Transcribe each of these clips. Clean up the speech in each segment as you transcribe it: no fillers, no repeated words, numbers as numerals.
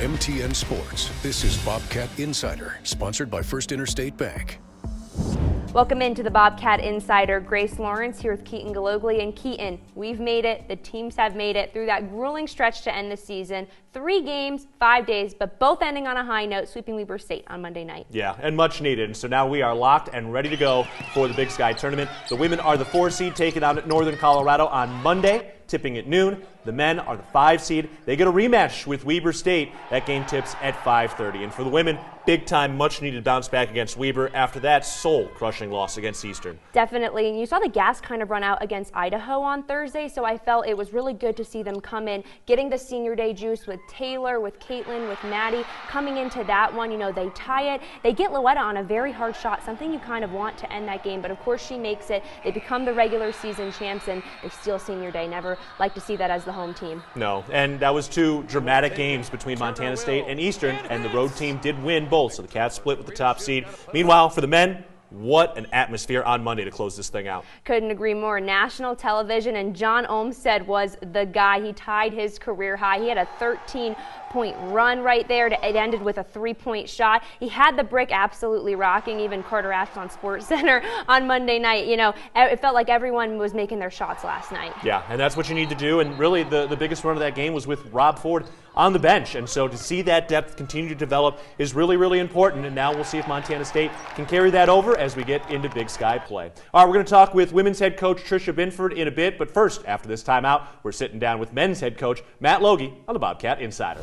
MTN Sports, this is Bobcat Insider, sponsored by First Interstate Bank. Welcome into the Bobcat Insider. Grace Lawrence here with Keaton Galogli. And Keaton, we've made it. The teams have made it through that grueling stretch to end the season. 3 games, 5 days, but both ending on a high note, sweeping Weber State on Monday night. Yeah, and much needed. And so now we are locked and ready to go for the Big Sky Tournament. The women are the 4 seed, taking on Northern Colorado on Monday, tipping at noon. The men are the 5 seed. They get a rematch with Weber State. That game tips at 5:30. And for the women, big time, much needed bounce back against Weber after that soul-crushing loss against Eastern. Definitely. And you saw the gas kind of run out against Idaho on Thursday, so I felt it was really good to see them come in, getting the senior day juice with Taylor, with Caitlin, with Maddie. Coming into that one, they tie it. They get Louetta on a very hard shot, something you kind of want to end that game, but of course she makes it. They become the regular season champs, and they steal senior day. Never like to see that as the home team. No, and that was 2 dramatic games between Montana State and Eastern, and the road team did win both, so the Cats split with the top seed. Meanwhile, for the men, what an atmosphere on Monday to close this thing out. Couldn't agree more. National television, and John Olmstead was the guy. He tied his career high. He had a 13-point run right there. It ended with a 3-point shot. He had the brick absolutely rocking. Even Carter asked on SportsCenter on Monday night. It felt like everyone was making their shots last night. Yeah, and that's what you need to do. And really, the biggest run of that game was with Rob Ford on the bench. And so to see that depth continue to develop is really, really important. And now we'll see if Montana State can carry that over as we get into Big Sky play. All right, we're going to talk with women's head coach Tricia Binford in a bit. But first, after this timeout, we're sitting down with men's head coach Matt Logie on the Bobcat Insider.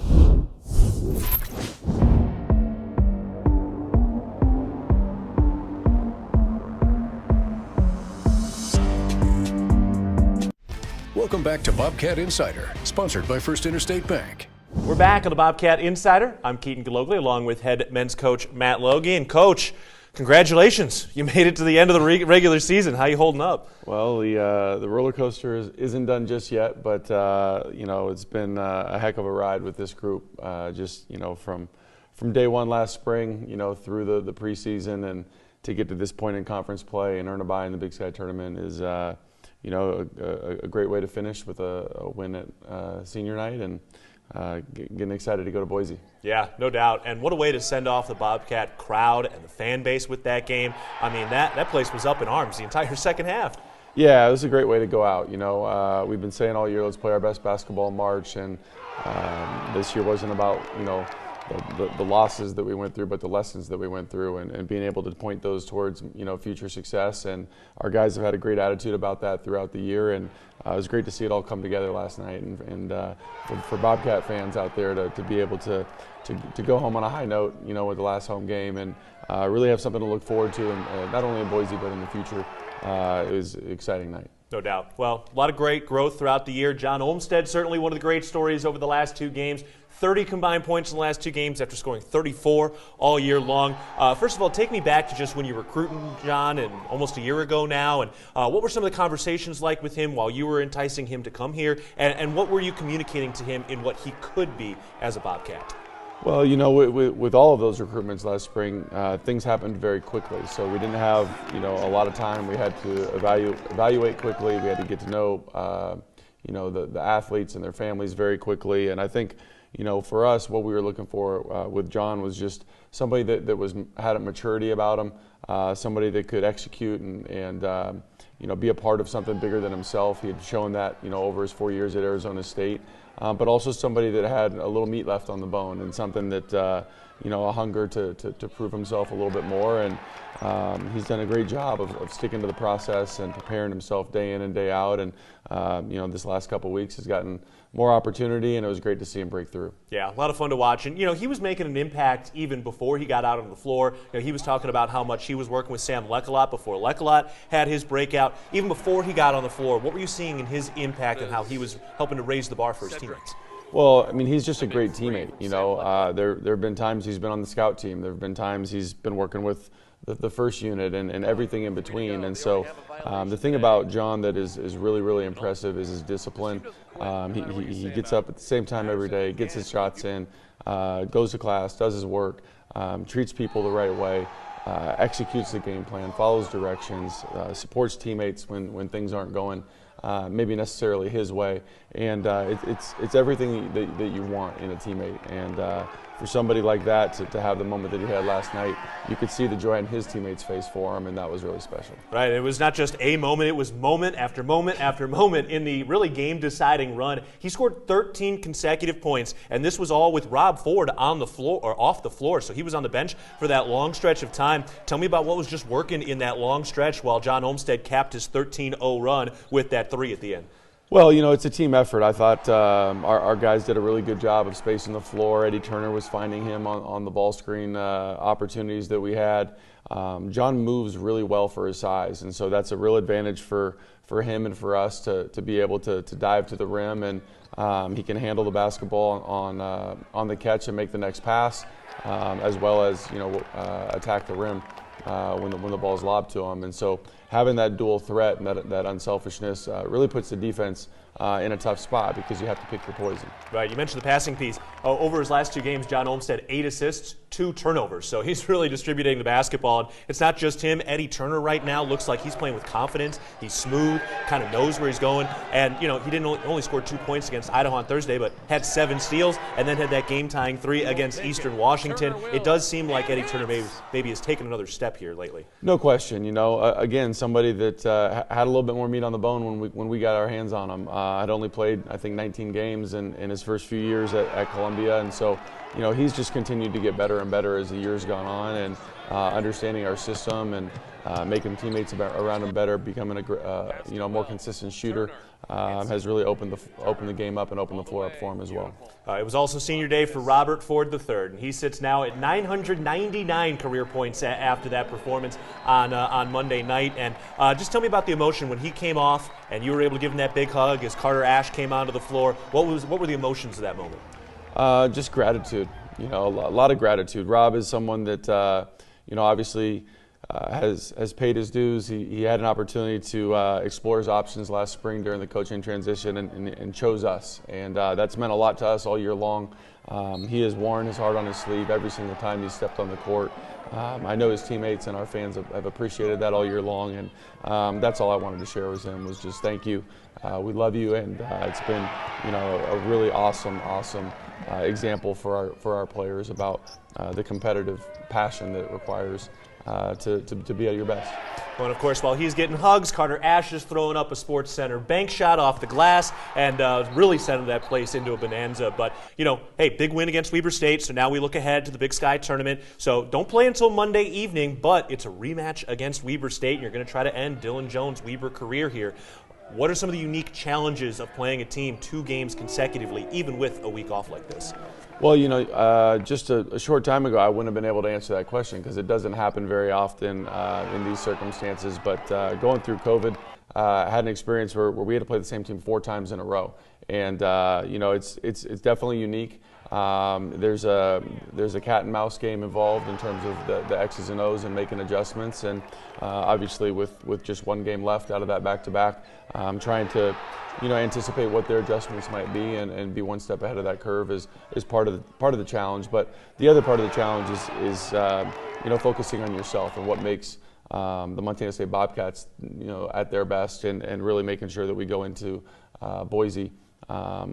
Welcome back to Bobcat Insider, sponsored by First Interstate Bank. We're back on the Bobcat Insider. I'm Keaton Galogli, along with head men's coach Matt Logie. And Coach, congratulations. You made it to the end of the regular season. How you holding up? Well, the roller coaster isn't done just yet, but it's been a heck of a ride with this group. From day one last spring, through the preseason, and to get to this point in conference play and earn a bye in the Big Sky Tournament is a great way to finish with a win at senior night, and getting excited to go to Boise. Yeah, no doubt. And what a way to send off the Bobcat crowd and the fan base with that game. I mean, that place was up in arms the entire second half. Yeah, it was a great way to go out. We've been saying all year, let's play our best basketball in March, and this year wasn't about, the losses that we went through, but the lessons that we went through, and being able to point those towards, future success. And our guys have had a great attitude about that throughout the year, and it was great to see it all come together last night. And for Bobcat fans out there to be able to go home on a high note, with the last home game, and really have something to look forward to, and not only in Boise but in the future. It was an exciting night. No doubt. Well, a lot of great growth throughout the year. John Olmstead, certainly one of the great stories over the last 2 games. 30 combined points in the last 2 games after scoring 34 all year long. First of all, take me back to just when you were recruiting John, and almost a year ago now, and what were some of the conversations like with him while you were enticing him to come here, and what were you communicating to him in what he could be as a Bobcat? Well, with all of those recruitments last spring, things happened very quickly. So we didn't have, a lot of time. We had to evaluate quickly. We had to get to know, the athletes and their families very quickly. And I think, for us, what we were looking for with John was just somebody that had a maturity about him, somebody that could execute and be a part of something bigger than himself. He had shown that, over his 4 years at Arizona State. But also somebody that had a little meat left on the bone, and something that, a hunger to prove himself a little bit more. And he's done a great job of sticking to the process and preparing himself day in and day out. And, this last couple of weeks has gotten more opportunity, and it was great to see him break through. Yeah, a lot of fun to watch. And, he was making an impact even before he got out on the floor. He was talking about how much he was working with Sam Lekalot before Lekalot had his breakout. Even before he got on the floor, what were you seeing in his impact and how he was helping to raise the bar for his teammates? Well, he's just a great teammate. There have been times he's been on the scout team. There have been times he's been working with the first unit and everything in between. And so the thing about John that is really, really impressive is his discipline. He gets up at the same time every day, gets his shots in, goes to class, does his work, treats people the right way, executes the game plan, follows directions, supports teammates when things aren't going maybe necessarily his way. And it's everything that you want in a teammate. And for somebody like that to have the moment that he had last night, you could see the joy on his teammates' face for him, and that was really special. Right, it was not just a moment, it was moment after moment after moment in the really game-deciding run. He scored 13 consecutive points, and this was all with Rob Ford on the floor or off the floor, so he was on the bench for that long stretch of time. Tell me about what was just working in that long stretch while John Olmsted capped his 13-0 run with that three at the end. Well, it's a team effort. I thought our guys did a really good job of spacing the floor. Eddie Turner was finding him on the ball screen opportunities that we had. John moves really well for his size, and so that's a real advantage for him and for us to be able to dive to the rim, and he can handle the basketball on the catch and make the next pass, as well as attack the rim when the ball's lobbed to him. And so having that dual threat and that unselfishness really puts the defense in a tough spot because you have to pick your poison. Right, you mentioned the passing piece. Over his last two games, John Olmsted 8 assists, 2 turnovers. So he's really distributing the basketball. And it's not just him. Eddie Turner right now looks like he's playing with confidence. He's smooth, kind of knows where he's going. And, he didn't only score 2 points against Idaho on Thursday, but had 7 steals and then had that game-tying 3 against Eastern Washington. It does seem like Eddie Turner maybe has taken another step here lately. No question. Again, somebody that had a little bit more meat on the bone when we got our hands on him. I'd only played, I think, 19 games in his first few years at Columbia, and so he's just continued to get better and better as the years gone on, and understanding our system and making teammates around him better, becoming a more consistent shooter has really opened the game up and opened the floor up for him as well. It was also senior day for Robert Ford III, and he sits now at 999 career points after that performance on Monday night. And just tell me about the emotion when he came off and you were able to give him that big hug as Carter Ashe came onto the floor. What were the emotions of that moment? Just gratitude. A lot of gratitude. Rob is someone that obviously has paid his dues. He had an opportunity to explore his options last spring during the coaching transition and chose us. And that's meant a lot to us all year long. He has worn his heart on his sleeve every single time he stepped on the court. I know his teammates and our fans have appreciated that all year long. And that's all I wanted to share with him was just thank you. We love you. And it's been a really awesome example for our players about the competitive passion that it requires to be at your best. Well, and of course, while he's getting hugs, Carter Ashe is throwing up a Sports Center bank shot off the glass and really sending that place into a bonanza. But, hey, big win against Weber State, so now we look ahead to the Big Sky tournament. So don't play until Monday evening, but it's a rematch against Weber State, and you're going to try to end Dylan Jones' Weber career here. What are some of the unique challenges of playing a team 2 games consecutively, even with a week off like this? Well, just a short time ago, I wouldn't have been able to answer that question because it doesn't happen very often in these circumstances. But going through COVID, I had an experience where we had to play the same team 4 times in a row, and it's definitely unique. There's a cat and mouse game involved in terms of the X's and O's and making adjustments, and obviously with just 1 game left out of that back-to-back, trying to anticipate what their adjustments might be and be 1 step ahead of that curve is part of the challenge. But the other part of the challenge is focusing on yourself and what makes the Montana State Bobcats at their best, and really making sure that we go into Boise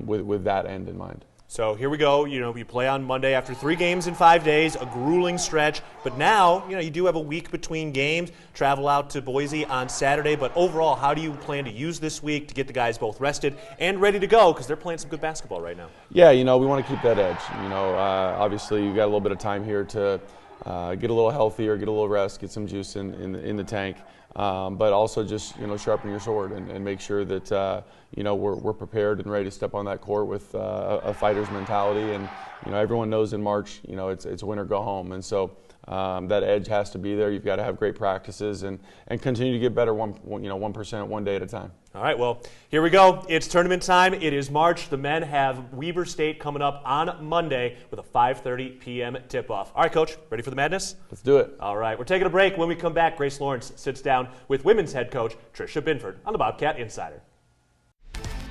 with that end in mind. So here we go. We play on Monday after 3 games in 5 days, a grueling stretch. But now, you do have a week between games, travel out to Boise on Saturday. But overall, how do you plan to use this week to get the guys both rested and ready to go? Because they're playing some good basketball right now. Yeah, we want to keep that edge. Obviously, you've got a little bit of time here to get a little healthier, get a little rest, get some juice in the tank. But also just sharpen your sword and make sure that we're prepared and ready to step on that court with a fighter's mentality. And everyone knows in March it's win or go home, and so that edge has to be there. You've got to have great practices and continue to get better 1% 1 day at a time. All right, well, here we go. It's tournament time. It is March. The men have Weber State coming up on Monday with a 5:30 p.m. tip-off. All right, Coach, ready for the madness? Let's do it. All right, we're taking a break. When we come back, Grace Lawrence sits down with women's head coach Tricia Binford on the Bobcat Insider.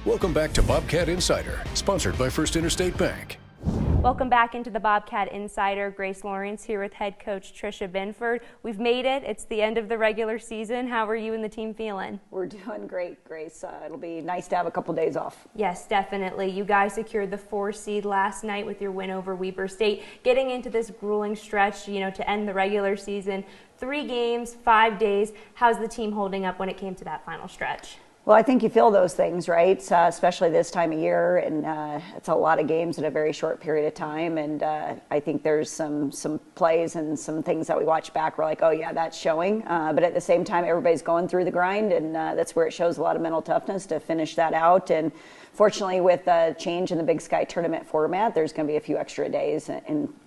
Welcome back to Bobcat Insider, sponsored by First Interstate Bank. Welcome back into the Bobcat Insider. Grace Lawrence here with head coach Tricia Binford. We've made it. It's the end of the regular season. How are you and the team feeling? We're doing great, Grace. It'll be nice to have a couple days off. Yes, definitely. You guys secured the 4 seed last night with your win over Weber State. Getting into this grueling stretch, to end the regular season. 3 games, 5 days. How's the team holding up when it came to that final stretch? Well, I think you feel those things, right? Especially this time of year, and it's a lot of games in a very short period of time. And I think there's some plays and some things that we watch back. We're like, oh yeah, that's showing. But at the same time, everybody's going through the grind, and that's where it shows a lot of mental toughness to finish that out. And fortunately, with the change in the Big Sky tournament format, there's going to be a few extra days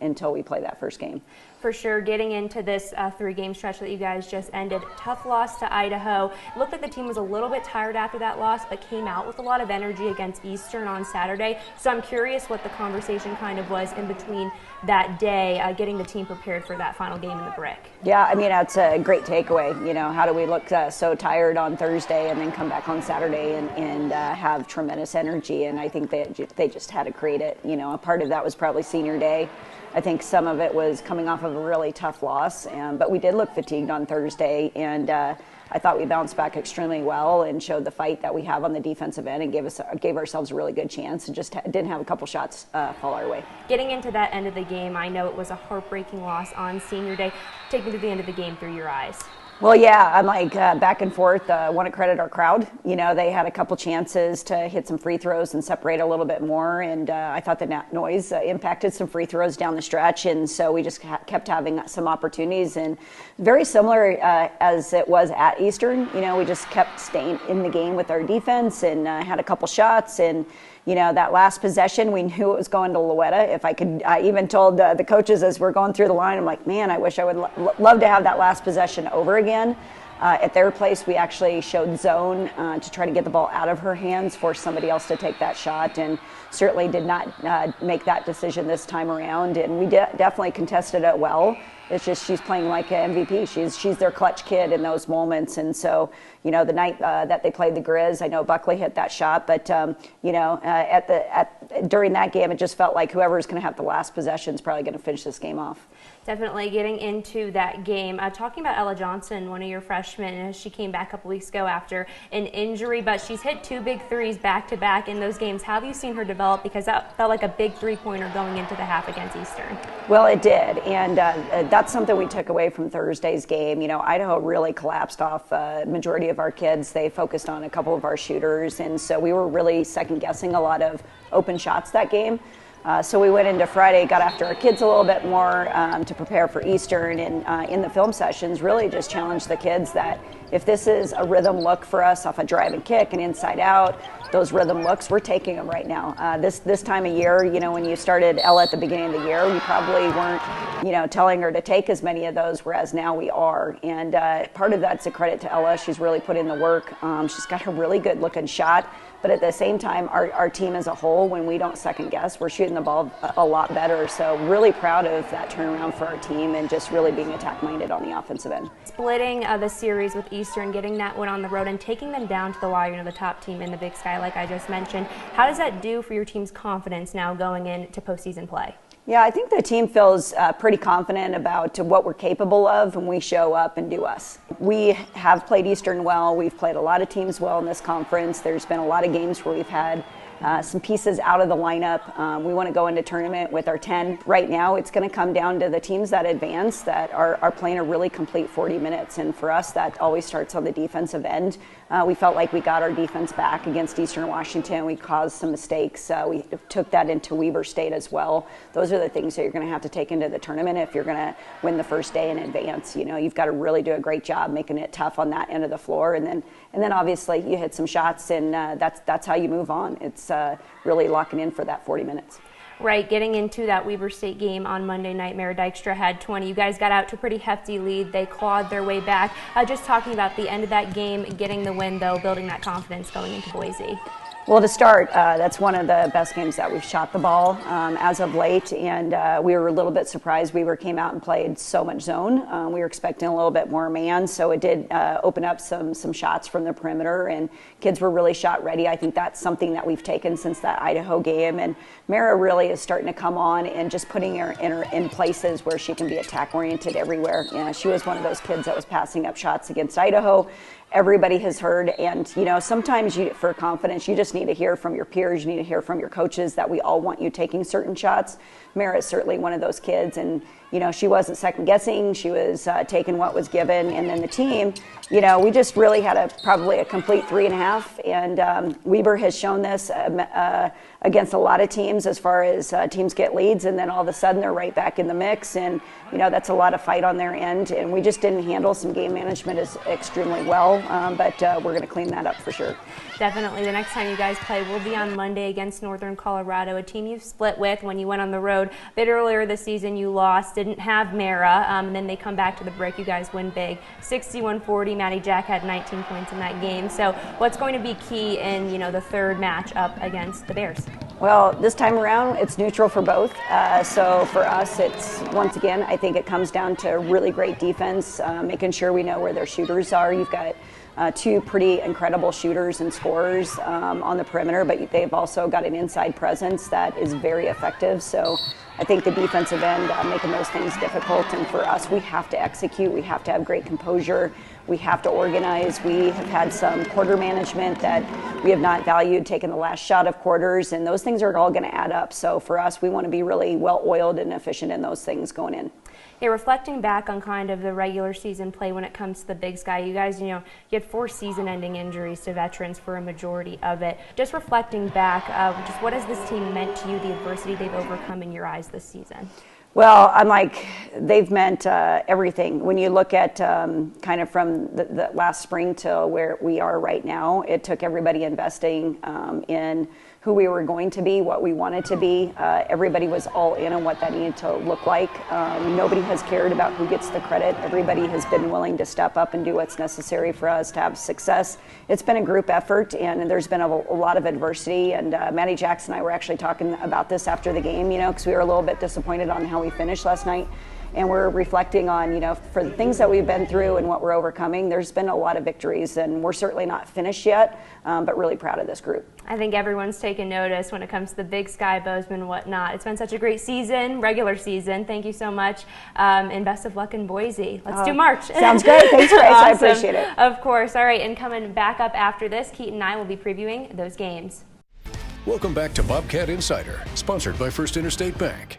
until we play that first game. For sure, getting into this 3-game stretch that you guys just ended. Tough loss to Idaho. It looked like the team was a little bit tired after that loss, but came out with a lot of energy against Eastern on Saturday. So I'm curious what the conversation kind of was in between that day, getting the team prepared for that final game in the Brick. Yeah, I mean, that's a great takeaway. How do we look so tired on Thursday and then come back on Saturday and have tremendous energy? And I think they just had to create it. A part of that was probably senior day. I think some of it was coming off of a really tough loss, but we did look fatigued on Thursday, and I thought we bounced back extremely well and showed the fight that we have on the defensive end and gave ourselves a really good chance, and just didn't have a couple shots fall our way. Getting into that end of the game, I know it was a heartbreaking loss on senior day. Take me to the end of the game through your eyes. Well, yeah, I'm like back and forth. Want to credit our crowd. They had a couple chances to hit some free throws and separate a little bit more, and I thought the noise impacted some free throws down the stretch, and so we just kept having some opportunities, and very similar as it was at Eastern. We just kept staying in the game with our defense and had a couple shots, and that last possession, we knew it was going to Loetta. I even told the coaches as we're going through the line, I'm like, man, I wish I would love to have that last possession over again. At their place, we actually showed zone to try to get the ball out of her hands, force somebody else to take that shot, and certainly did not make that decision this time around. And we definitely contested it well. It's just she's playing like an MVP. She's their clutch kid in those moments. And so, the night that they played the Grizz, I know Buckley hit that shot, but during that game, it just felt like whoever's going to have the last possession is probably going to finish this game off. Definitely getting into that game. Talking about Ella Johnson, one of your freshmen, she came back a couple weeks ago after an injury, but she's hit 2 big threes back-to-back in those games. How have you seen her develop? Because that felt like a big 3-pointer going into the half against Eastern. Well, it did, and that's something we took away from Thursday's game. Idaho really collapsed off majority of our kids. They focused on a couple of our shooters, and so we were really second-guessing a lot of open shots that game. So we went into Friday, got after our kids a little bit more to prepare for Eastern, and in the film sessions really just challenged the kids that if this is a rhythm look for us off a drive and kick and inside out, those rhythm looks, we're taking them right now. This time of year, when you started Ella at the beginning of the year, you probably weren't, telling her to take as many of those, whereas now we are. And part of that's a credit to Ella. She's really put in the work. She's got a really good looking shot. But at the same time, our team as a whole, when we don't second guess, we're shooting the ball a lot better. So really proud of that turnaround for our team and just really being attack-minded on the offensive end. Splitting the series with Eastern, getting that one on the road and taking them down to the wire, the top team in the Big Sky, like I just mentioned. How does that do for your team's confidence now going into postseason play? Yeah, I think the team feels pretty confident about what we're capable of when we show up and do us. We have played Eastern well. We've played a lot of teams well in this conference. There's been a lot of games where we've had some pieces out of the lineup. We want to go into tournament with our 10. Right now, it's going to come down to the teams that advance that are playing a really complete 40 minutes. And for us, that always starts on the defensive end. We felt like we got our defense back against Eastern Washington. We caused some mistakes. We took that into Weber State as well. Those are the things that you're going to have to take into the tournament if you're going to win the first day in advance. You've got to really do a great job making it tough on that end of the floor. And then obviously you hit some shots, and that's how you move on. It's really locking in for that 40 minutes. Right, getting into that Weber State game on Monday night, Mara Dykstra had 20. You guys got out to a pretty hefty lead. They clawed their way back. Just talking about the end of that game, getting the win, though, building that confidence going into Boise. Well, to start, that's one of the best games that we've shot the ball as of late, and we were a little bit surprised. Weaver came out and played so much zone. We were expecting a little bit more man, so it did open up some shots from the perimeter, and kids were really shot ready. I think that's something that we've taken since that Idaho game, and Mara really is starting to come on and just putting her in places where she can be attack-oriented everywhere. She was one of those kids that was passing up shots against Idaho. Everybody has heard, and sometimes for confidence you just need to hear from your peers, you need to hear from your coaches that we all want you taking certain shots. Mara is certainly one of those kids, and she wasn't second guessing, she was taking what was given. And then the team, we just really had probably a complete 3.5, and Weaver has shown this against a lot of teams as far as teams get leads and then all of a sudden they're right back in the mix, and that's a lot of fight on their end, and we just didn't handle some game management extremely well, but we're going to clean that up for sure. Definitely. The next time you guys play will be on Monday against Northern Colorado, a team you've split with when you went on the road. A bit earlier this season you lost, didn't have Mara, and then they come back to the break. You guys win big, 61-40. Maddie Jack had 19 points in that game. So what's going to be key in the third match up against the Bears? Well, this time around, it's neutral for both. So for us, it's, once again, I think it comes down to really great defense, making sure we know where their shooters are. You've got two pretty incredible shooters and scorers on the perimeter, but they've also got an inside presence that is very effective. So I think the defensive end making those things difficult, and for us, we have to execute. We have to have great composure. We have to organize. We have had some quarter management that we have not valued, taking the last shot of quarters, and those things are all going to add up. So for us, we want to be really well-oiled and efficient in those things going in. Yeah, reflecting back on kind of the regular season play when it comes to the Big Sky, you guys, you had 4 season-ending injuries to veterans for a majority of it. Just reflecting back, just what has this team meant to you, the adversity they've overcome in your eyes this season? Well, they've meant everything. When you look at kind of from the last spring to where we are right now, it took everybody investing in who we were going to be, what we wanted to be. Everybody was all in on what that needed to look like. Nobody has cared about who gets the credit. Everybody has been willing to step up and do what's necessary for us to have success. It's been a group effort, and there's been a lot of adversity. And Maddie Jackson and I were actually talking about this after the game, because we were a little bit disappointed on how we finished last night. And we're reflecting on, for the things that we've been through and what we're overcoming, there's been a lot of victories, and we're certainly not finished yet, but really proud of this group. I think everyone's taken notice when it comes to the Big Sky, Bozeman, whatnot. It's been such a great season, regular season. Thank you so much, and best of luck in Boise. Let's do March. Sounds great. Thanks, Grace. Awesome. I appreciate it. Of course. All right, and coming back up after this, Keaton and I will be previewing those games. Welcome back to Bobcat Insider, sponsored by First Interstate Bank.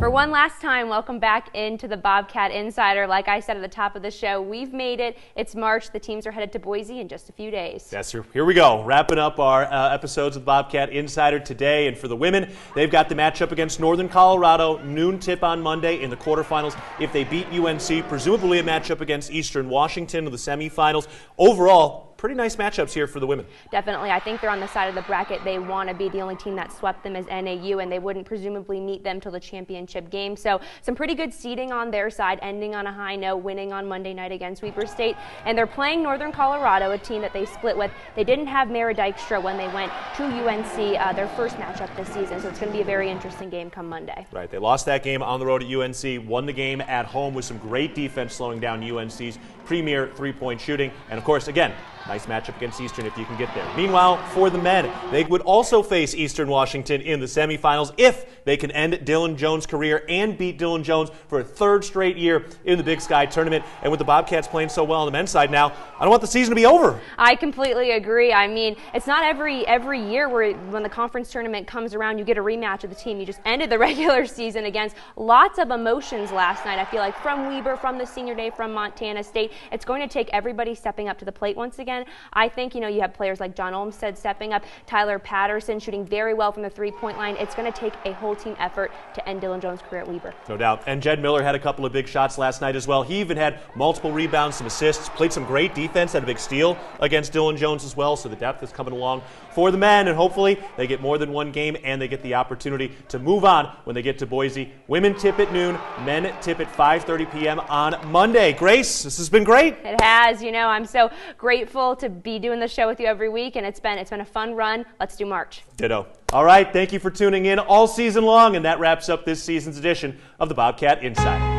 For one last time, welcome back into the Bobcat Insider. Like I said at the top of the show, we've made it. It's March. The teams are headed to Boise in just a few days. Yes, sir. Here we go. Wrapping up our episodes of the Bobcat Insider today. And for the women, they've got the matchup against Northern Colorado, noon tip on Monday in the quarterfinals. If they beat UNC, presumably a matchup against Eastern Washington in the semifinals. Overall, pretty nice matchups here for the women. Definitely. I think they're on the side of the bracket they want to be. The only team that swept them is NAU, and they wouldn't presumably meet them till the championship game. So some pretty good seeding on their side, ending on a high note, winning on Monday night against Weber State. And they're playing Northern Colorado, a team that they split with. They didn't have Mara Dykstra when they went to UNC, their first matchup this season. So it's going to be a very interesting game come Monday. Right. They lost that game on the road at UNC, won the game at home with some great defense slowing down UNC's premier three-point shooting. And, of course, again, nice matchup against Eastern if you can get there. Meanwhile, for the men, they would also face Eastern Washington in the semifinals if they can end Dylan Jones' career and beat Dylan Jones for a third straight year in the Big Sky tournament. And with the Bobcats playing so well on the men's side now, I don't want the season to be over. I completely agree. I mean, it's not every year when the conference tournament comes around, you get a rematch of the team you just ended the regular season against. Lots of emotions last night, I feel like, from Weber, from the senior day, from Montana State. It's going to take everybody stepping up to the plate once again. I think, you have players like John Olmstead stepping up, Tyler Patterson shooting very well from the three-point line. It's going to take a whole team effort to end Dylan Jones' career at Weber. No doubt. And Jed Miller had a couple of big shots last night as well. He even had multiple rebounds, some assists, played some great defense, had a big steal against Dylan Jones as well. So the depth is coming along for the men, and hopefully they get more than one game and they get the opportunity to move on when they get to Boise. Women tip at noon, men tip at 5:30 p.m. on Monday. Grace, this has been great. It has. I'm so grateful grateful to be doing the show with you every week, and it's been a fun run. Let's do March. Ditto. All right, thank you for tuning in all season long, and that wraps up this season's edition of the Bobcat Insider.